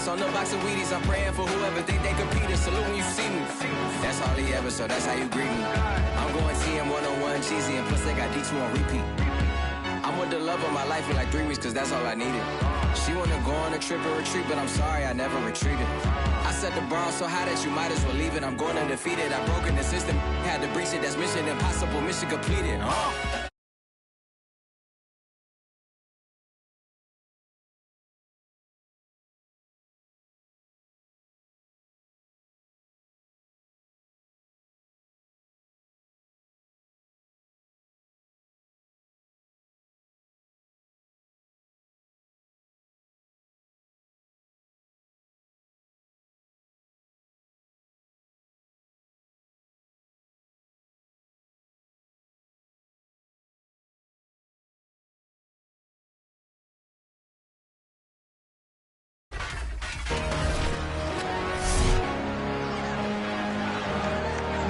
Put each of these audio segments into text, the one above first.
Wheaties. On the box of Wheaties, I'm praying for whoever think they compete. Salute when you see me. That's all he ever, so that's how you greet me. I'm going TM 101 cheesy, and plus they got D2 on repeat. I'm with the love of my life for like 3 weeks, cause that's all I needed. She wanna go on a trip or retreat, but I'm sorry, I never retreated. I set the bar so high that you might as well leave it. I'm going undefeated. I broke in the system, had to breach it. That's mission impossible, mission completed.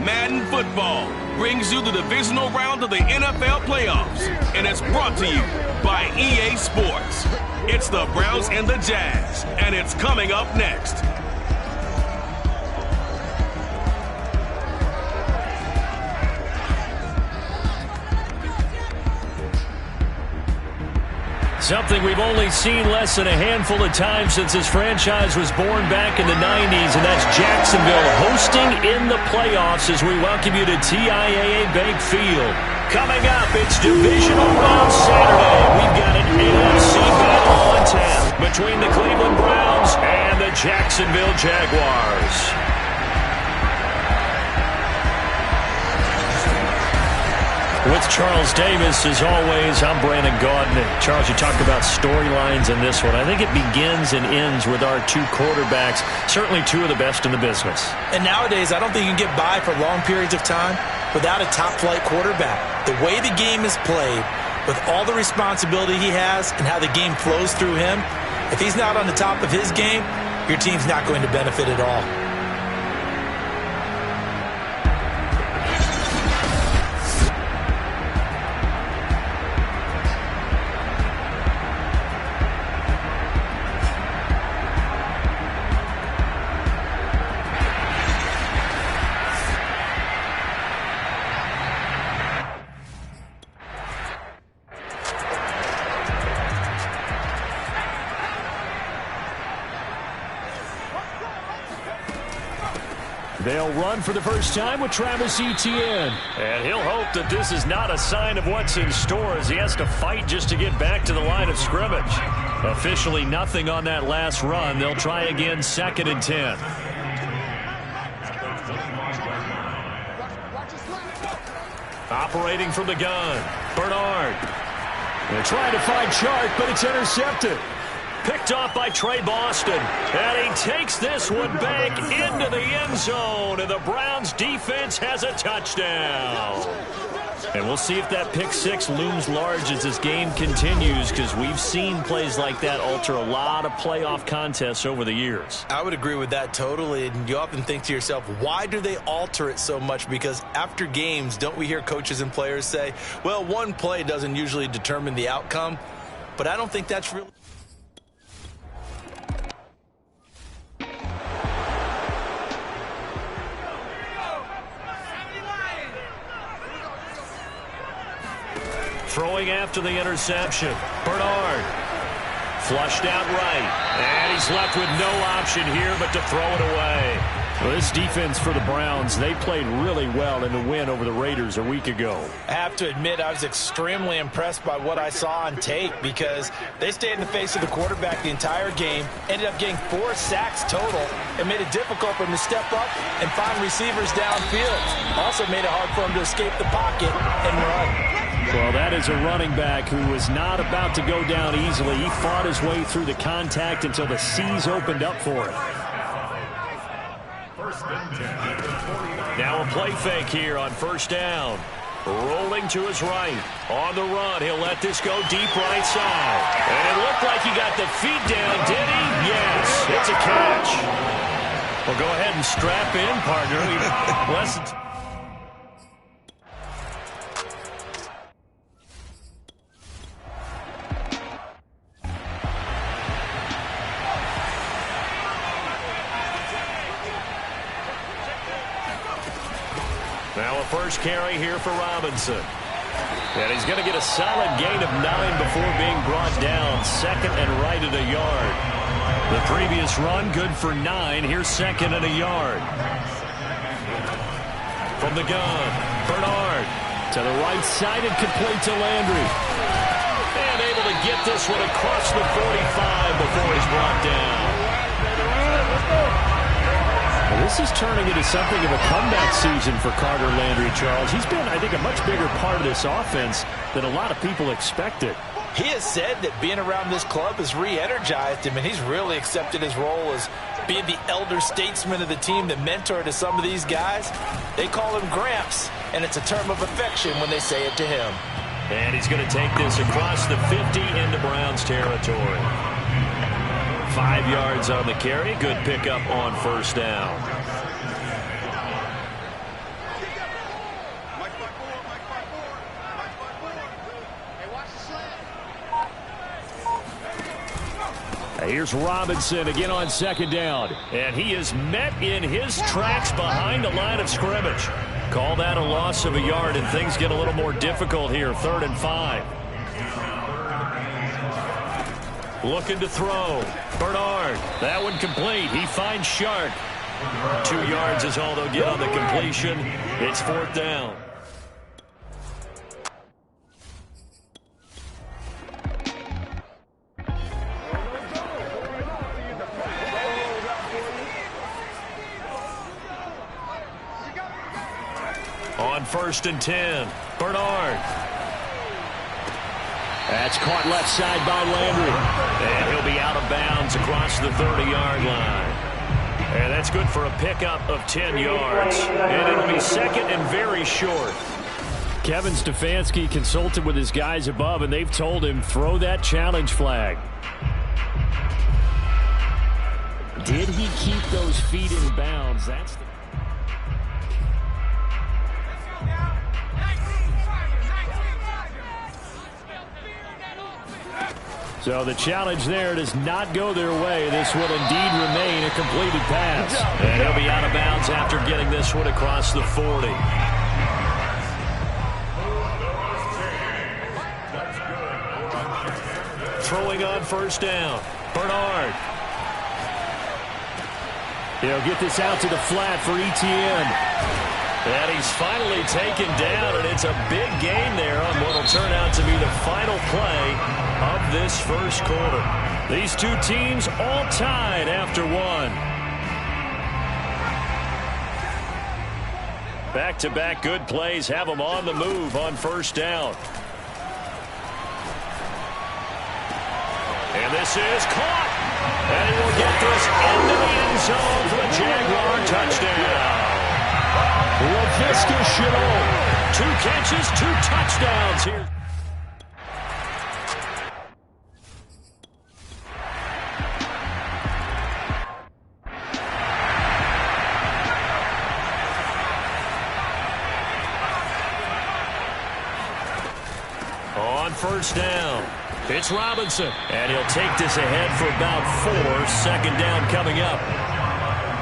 Madden Football brings you the divisional round of the NFL playoffs, and it's brought to you by EA Sports. It's the Browns and the Jazz, and it's coming up next. Something we've only seen less than a handful of times since this franchise was born back in the 90s, and that's Jacksonville hosting in the playoffs as we welcome you to TIAA Bank Field. Coming up, it's Divisional Round Saturday. We've got an AFC battle on tap between the Cleveland Browns and the Jacksonville Jaguars. With Charles Davis, as always, I'm Brandon Gaudin. Charles, you talked about storylines in this one. I think it begins and ends with our two quarterbacks, certainly two of the best in the business. And nowadays, I don't think you can get by for long periods of time without a top-flight quarterback. The way the game is played, with all the responsibility he has and how the game flows through him, if he's not on the top of his game, your team's not going to benefit at all. They'll run for the first time with Travis Etienne. And he'll hope that this is not a sign of what's in store as he has to fight just to get back to the line of scrimmage. Officially nothing on that last run. They'll try again 2nd and 10. Operating from the gun, Bernard. They're trying to find Chark, but it's intercepted. Picked off by Trey Boston. And he takes this one back into the end zone. And the Browns defense has a touchdown. And we'll see if that pick six looms large as this game continues, because we've seen plays like that alter a lot of playoff contests over the years. I would agree with that totally. And you often think to yourself, why do they alter it so much? Because after games, don't we hear coaches and players say, well, one play doesn't usually determine the outcome. But I don't think that's really... Throwing after the interception. Bernard. Flushed out right. And he's left with no option here but to throw it away. Well, this defense for the Browns, they played really well in the win over the Raiders a week ago. I have to admit, I was extremely impressed by what I saw on tape, because they stayed in the face of the quarterback the entire game, ended up getting 4 sacks total, and made it difficult for him to step up and find receivers downfield. Also made it hard for him to escape the pocket and run. Well, that is a running back who was not about to go down easily. He fought his way through the contact until the seas opened up for him. Now a play fake here on first down. Rolling to his right. On the run, he'll let this go deep right side. And it looked like he got the feet down, did he? Yes, it's a catch. Well, go ahead and strap in, partner. Now a first carry here for Robinson. And he's going to get a solid gain of 9 before being brought down. Second and right at a yard. The previous run, good for 9. Here's second and a yard. From the gun, Bernard to the right side and complete to Landry. And able to get this one across the 45 before he's brought down. Well, this is turning into something of a comeback season for Carter Landry, Charles. He's been, I think, a much bigger part of this offense than a lot of people expected. He has said that being around this club has re-energized him, and he's really accepted his role as being the elder statesman of the team, the mentor to some of these guys. They call him Gramps, and it's a term of affection when they say it to him. And he's going to take this across the 50 into Browns territory. 5 yards on the carry. Good pickup on first down. Here's Robinson again on second down. And he is met in his tracks behind the line of scrimmage. Call that a loss of a yard, and things get a little more difficult here. 3rd and 5. Looking to throw. Bernard. That one complete. He finds Shark. 2 yards is all they'll get on the completion. It's 4th down. On 1st and 10, Bernard. That's caught left side by Landry. And he'll be out of bounds across the 30-yard line. And that's good for a pickup of 10 yards. And it'll be second and very short. Kevin Stefanski consulted with his guys above, and they've told him, throw that challenge flag. Did he keep those feet in bounds? That's the... So the challenge there does not go their way. This will indeed remain a completed pass. And he'll be out of bounds after getting this one across the 40. Throwing on first down. Bernard. He'll get this out to the flat for Etienne. And he's finally taken down, and it's a big gain there on what will turn out to be the final play of this first quarter. These two teams all tied after one. Back-to-back good plays have them on the move on first down. And this is caught. And he will get this into the end zone for a Jaguar touchdown. LaVisca Chenault. 2 catches, 2 touchdowns here. On first down, it's Robinson. And he'll take this ahead for about 4. Second down coming up.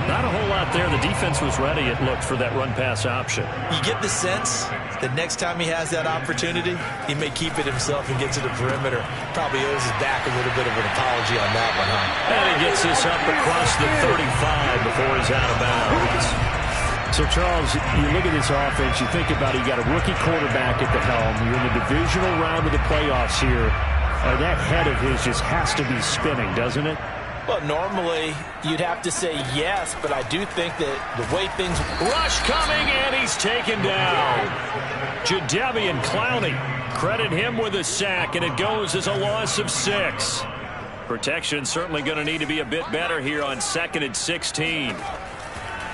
Not a whole lot there. The defense was ready, it looked, for that run-pass option. You get the sense that next time he has that opportunity, he may keep it himself and get to the perimeter. Probably owes his back a little bit of an apology on that one, huh? And he gets this up across the 35 before he's out of bounds. So, Charles, you look at this offense, you think about it, you got a rookie quarterback at the helm. You're in the divisional round of the playoffs here. That head of his just has to be spinning, doesn't it? Well, normally you'd have to say yes, but I do think that the way things... Rush coming, and he's taken down. Jadeveon Clowney, credit him with a sack, and it goes as a loss of 6. Protection certainly going to need to be a bit better here on 2nd and 16.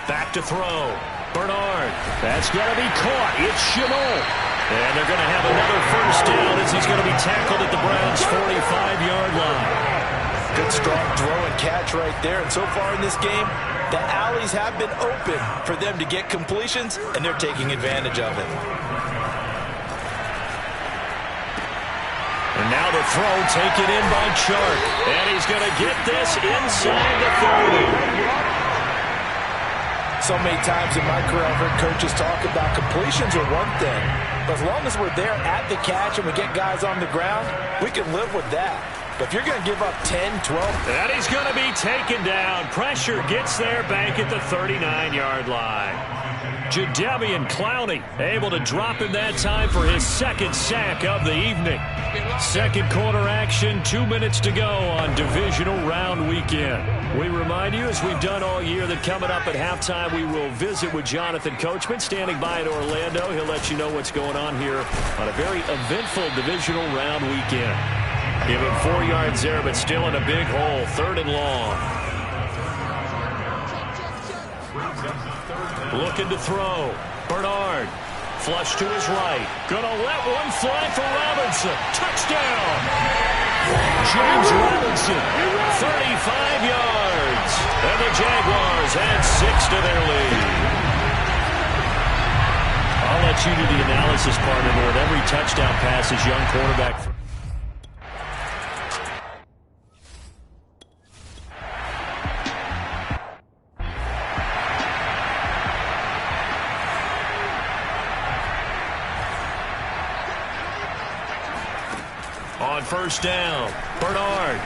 Back to throw. Bernard. That's going to be caught. It's Chenault. And they're going to have another first down as he's going to be tackled at the Browns' 45-yard line. Good strong throw and catch right there. And so far in this game, the alleys have been open for them to get completions, and they're taking advantage of it. And now the throw taken in by Chark. And he's going to get this inside the 30. So many times in my career, I've heard coaches talk about completions are one thing, but as long as we're there at the catch and we get guys on the ground, we can live with that. But if you're going to give up 10, 12... And he's going to be taken down. Pressure gets there back at the 39-yard line. Jadeveon Clowney able to drop him that time for his second sack of the evening. Second quarter action, 2 minutes to go on Divisional Round Weekend. We remind you, as we've done all year, that coming up at halftime, we will visit with Jonathan Coachman, standing by in Orlando. He'll let you know what's going on here on a very eventful Divisional Round Weekend. Give him 4 yards there, but still in a big hole. 3rd and long. Looking to throw. Bernard. Flush to his right. Gonna let one fly for Robinson. Touchdown! James Robinson. 35 yards. And the Jaguars add 6 to their lead. I'll let you do the analysis, partner, but with every touchdown pass, his young quarterback... On first down, Bernard.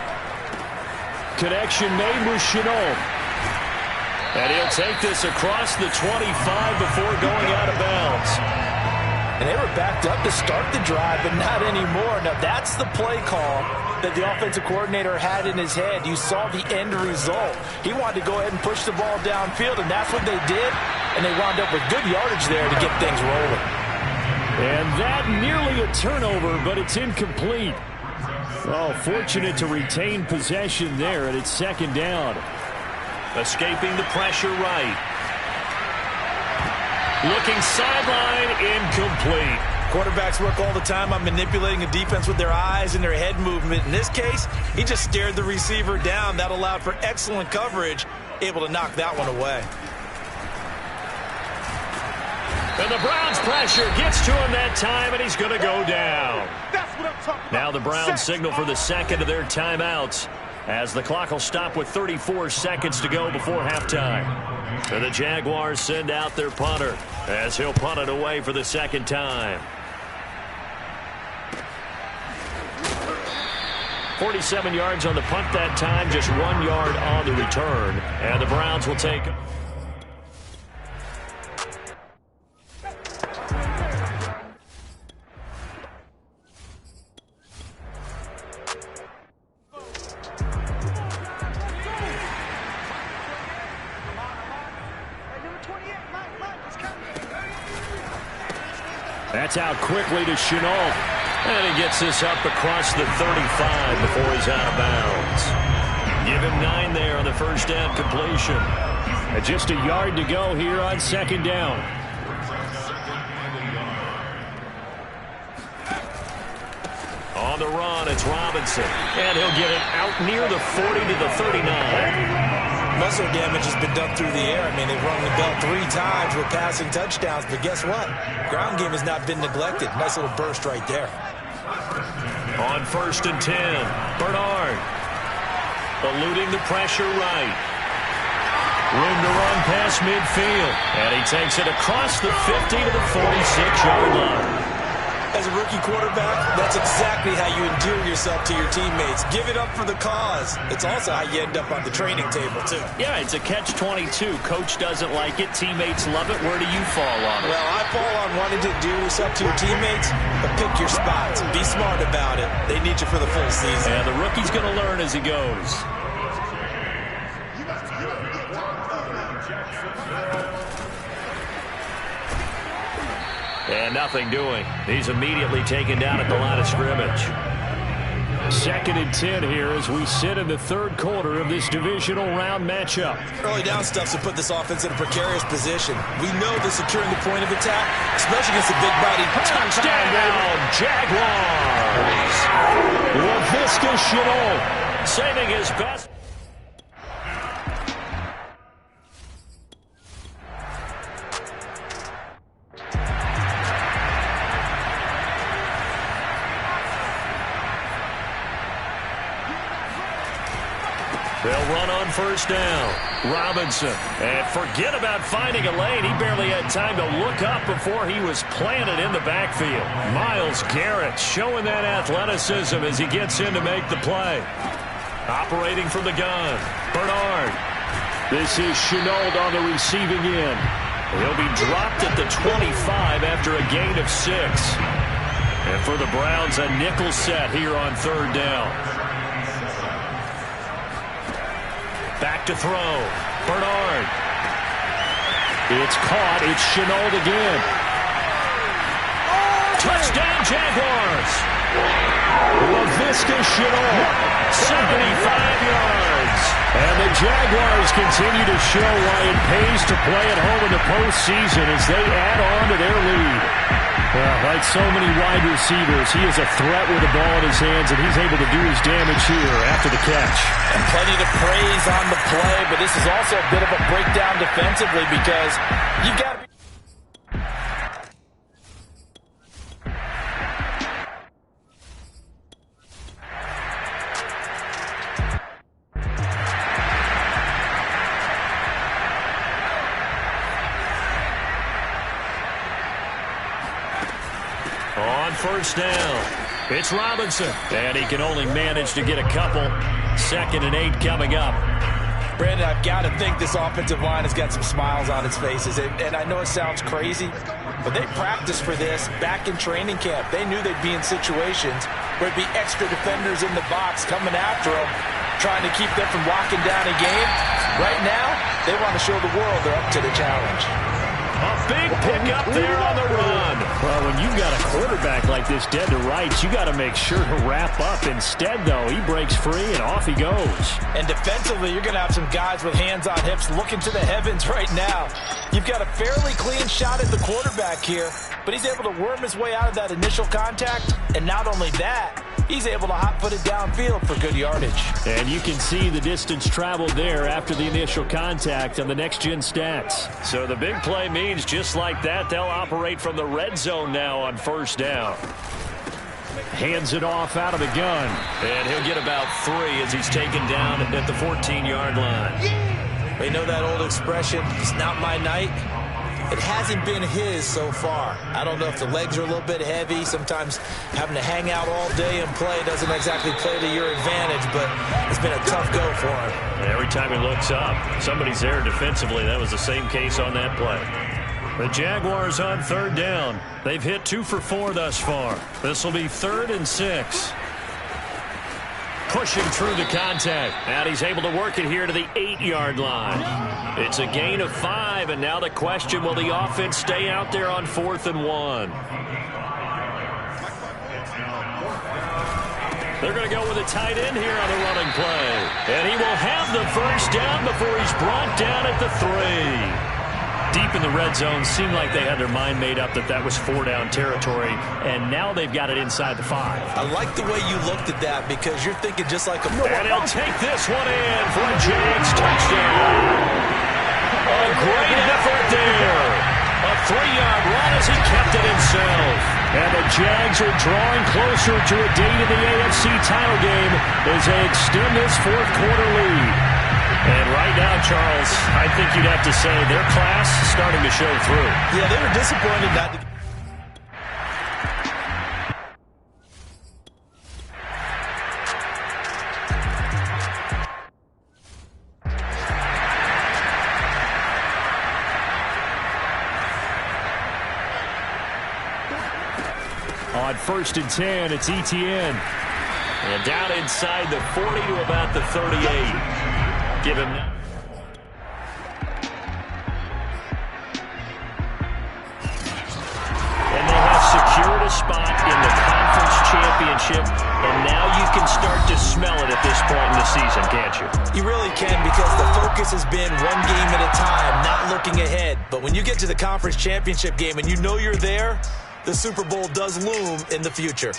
Connection made with Chenault. And he'll take this across the 25 before going out of bounds. And they were backed up to start the drive, but not anymore. Now, that's the play call that the offensive coordinator had in his head. You saw the end result. He wanted to go ahead and push the ball downfield, and that's what they did. And they wound up with good yardage there to get things rolling. And that nearly a turnover, but it's incomplete. Oh, fortunate to retain possession there, and it's second down. Escaping the pressure right. Looking sideline, incomplete. Quarterbacks work all the time on manipulating a defense with their eyes and their head movement. In this case, he just stared the receiver down. That allowed for excellent coverage, able to knock that one away. And the Browns' pressure gets to him that time, and he's going to go down. Now the Browns signal for the second of their timeouts, as the clock will stop with 34 seconds to go before halftime. And the Jaguars send out their punter, as he'll punt it away for the second time. 47 yards on the punt that time, just 1 yard on the return. And the Browns will take... That's out quickly to Chenault. And he gets this up across the 35 before he's out of bounds. Give him 9 there on the first down completion. And just a yard to go here on second down. On the run, it's Robinson. And he'll get it out near the 40 to the 39. Muscle damage has been done through the air. I mean, they've rung the bell 3 times with passing touchdowns, but guess what? Ground game has not been neglected. Nice little burst right there. On first and 10, Bernard. Eluding the pressure right. Room to run past midfield. And he takes it across the 50 to the 46-yard line. As a rookie quarterback, that's exactly how you endear yourself to your teammates. Give it up for the cause. It's also how you end up on the training table, too. Yeah, it's a catch-22. Coach doesn't like it. Teammates love it. Where do you fall on it? Well, I fall on wanting to endear yourself to your teammates, but pick your spots. Be smart about it. They need you for the full season. And the rookie's going to learn as he goes. And nothing doing. He's immediately taken down at the line of scrimmage. Second and 10 here as we sit in the third quarter of this divisional round matchup. Early down stuffs will put this offense in a precarious position. We know they're securing the point of attack, especially against the big body. Touchdown, Jaguars! LaVisca Chenault saving his best. They'll run on first down. Robinson. And forget about finding a lane. He barely had time to look up before he was planted in the backfield. Myles Garrett showing that athleticism as he gets in to make the play. Operating from the gun, Bernard. This is Chenault on the receiving end. He'll be dropped at the 25 after a gain of 6. And for the Browns, a nickel set here on 3rd down. Back to throw. Bernard. It's caught. It's Chenault again. Touchdown, Jaguars. LaVisca Chenault, 75 yards. And the Jaguars continue to show why it pays to play at home in the postseason as they add on to their lead. Well, like so many wide receivers, he is a threat with the ball in his hands, and he's able to do his damage here after the catch. And plenty to praise on the play, but this is also a bit of a breakdown defensively because you've got to be... On 1st down, it's Robinson. And he can only manage to get a couple. 2nd and 8 coming up. Brandon, I've got to think this offensive line has got some smiles on its faces. And I know it sounds crazy, but they practiced for this back in training camp. They knew they'd be in situations where it'd be extra defenders in the box coming after them, trying to keep them from locking down a game. Right now, they want to show the world they're up to the challenge. A big pickup there on the run. Well, when you've got a quarterback like this dead to rights, you got to make sure to wrap up. Instead, though, he breaks free and off he goes. And defensively, you're going to have some guys with hands on hips looking to the heavens right now. You've got a fairly clean shot at the quarterback here, but he's able to worm his way out of that initial contact. And not only that, he's able to hot-foot it downfield for good yardage. And you can see the distance traveled there after the initial contact on the next-gen stats. So the big play means just like that, they'll operate from the red zone now on 1st down. Hands it off out of the gun. And he'll get about 3 as he's taken down at the 14-yard line. We know that old expression, it's not my night. It hasn't been his so far. I don't know if the legs are a little bit heavy. Sometimes having to hang out all day and play doesn't exactly play to your advantage, but it's been a tough go for him. And every time he looks up, somebody's there defensively. That was the same case on that play. The Jaguars on 3rd down. They've hit 2 for 4 thus far. This will be 3rd and 6. Pushing through the contact. And he's able to work it here to the 8-yard line. It's a gain of 5, and now the question, will the offense stay out there on 4th and 1? They're going to go with a tight end here on the running play. And he will have the 1st down before he's brought down at the 3. Deep in the red zone, seemed like they had their mind made up that that was 4-down territory, and now they've got it inside the 5. I like the way you looked at that because you're thinking just like a... And he'll take this one in for a Jags touchdown. A great effort there. A 3-yard run as he kept it himself. And the Jags are drawing closer to a date in the AFC title game as they extend this 4th quarter lead. And right now, Charles, I think you'd have to say their class is starting to show through. Yeah, they were disappointed not to... On 1st and 10, it's Etienne. And down inside the 40 to about the 38. Give him... And they have secured a spot in the conference championship, and now you can start to smell it at this point in the season, can't you? You really can, because the focus has been one game at a time, not looking ahead. But when you get to the conference championship game and you know you're there, the Super Bowl does loom in the future.